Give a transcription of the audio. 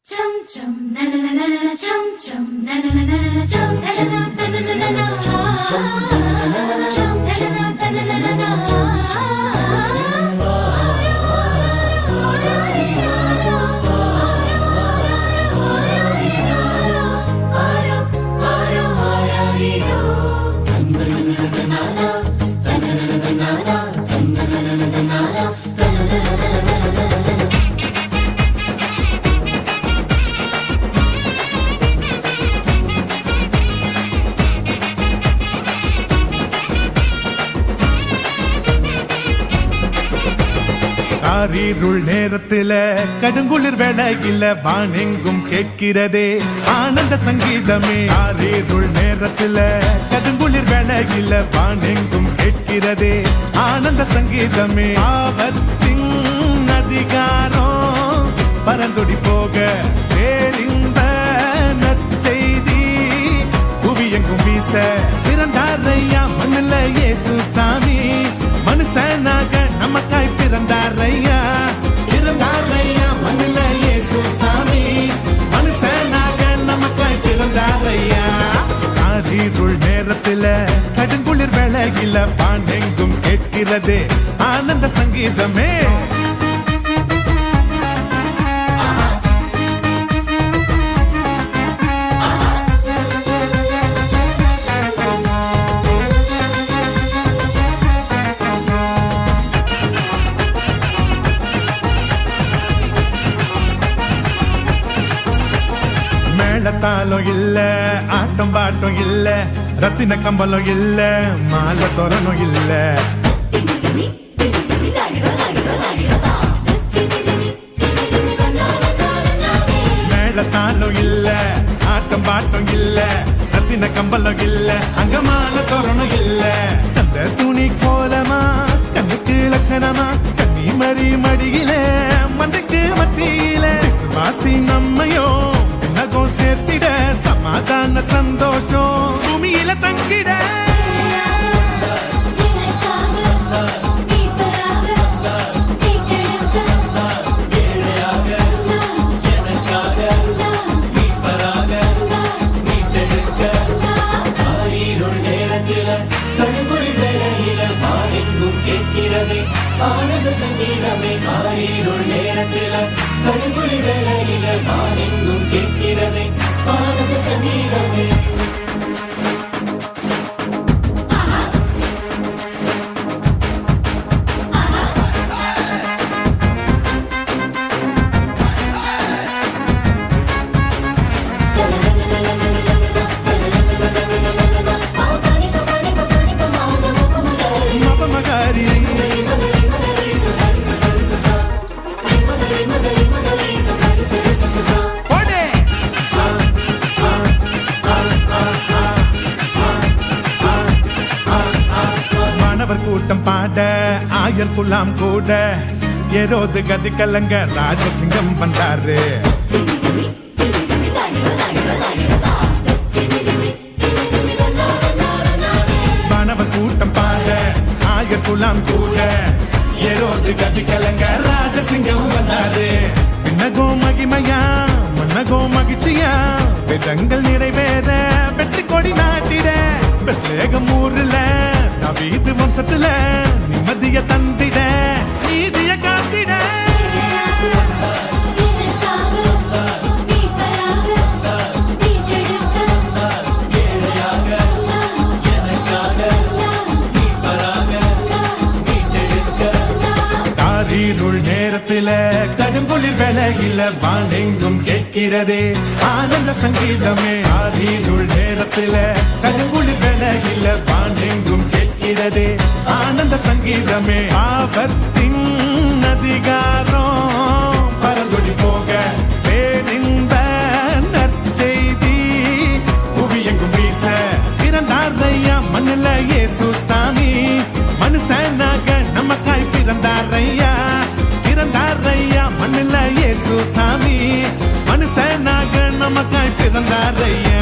Chum chum na na na na na chum chum na na na na na chum na na na na na na chum chum na na na na na chum na na na na na காரீருள் நேரத்தில கடுங்குளிர் வேளையில வானெங்கும் கேட்கிறதே ஆனந்த சங்கீதமே. காரீருள் நேரத்தில கடுங்குளிர் வேளையில வானெங்கும் கேட்கிறதே ஆனந்த சங்கீதமே. ஆபத்தின் அதிகாரம் பரந்தொடி போக பேரின்ப நற்செய்தி புவியெங்கும் வீச பிறந்தாரையா மண்ணில இயேசு சாமி. மனுஷனாக நமக்காய் பிறந்தாரையா பிறந்தாரையா மண்ணில இயேசு சாமி. மனுஷனாக நமக்காய் பிறந்தாரையா. காரீருள் நேரத்தில கடுங்குளிர் வேளையில பாண்டெங்கும் கேட்கிறது ஆனந்த சங்கீதமே. மேளத்தாலும் இல்ல ஆட்டம் பாட்டம் இல்ல ரத்தின கம்பலம் இல்ல மாலை தோரணும் இல்ல. மேளத்தாலும் இல்ல ஆட்டம் பாட்டம் இல்ல ரத்தின கம்பலம் இல்ல அங்க மாலை தோரணும் இல்ல. அந்த துணி கோலமா கண்ணுக்கு லட்சணமா கண்ணி மறி மடியில மந்தைக்கு மத்தியில விசுவாசி நம்மையோ சேர்த்திட சமாதான சந்தோஷம் பூமியில தங்கிட. ஆனந்த சங்கீதமே. காரீருள் நேரத்தில கடுங்குளி வேளையில வானெங்கும் கேட்கிறதே ஆனந்த சங்கீதமே. கூட்டம் பாட ஆயர் குலாம் கூட ஏரோது கதி கலங்க ராஜசிங்கம் வந்தாரு. மாணவர் கூட்டம் பாட ஆயர் குலாம் கூட ஏரோது கதி கலங்க ராஜசிங்கம் வந்தாரு. விண்ணகோ மகிமையா மன்னகோ மகிழ்ச்சியா வேதங்கள் நிறைவேற வெற்றி கொடி நாட்டிட பெத்லேகம் ஊர்ல நவீது வம்சத்துல நிம்மதிய தந்திட நீதிய காத்திட. காரீருள் நேரத்தில கடுங்குளிர் வேளையில வானெங்கும் கேட்கிறதே ஆனந்த சங்கீதமே. காரீருள் நேரத்தில கடுங்குளிர் வேளையில வானெங்கும் கேட்கிறதே ஆனந்த சங்கீதமே. ஆபத்தின் அதிகாரம் பரந்தொடி போக பேரின்ப நற்செய்தி புவியெங்கும் வீச பிறந்தாரையா மண்ணில இயேசு சாமி. மனுஷனாக நமக்காய் பிறந்தாரையா பிறந்தாரையா மண்ணில இயேசு சாமி. மனுஷனாக நமக்காய் பிறந்தாரையா.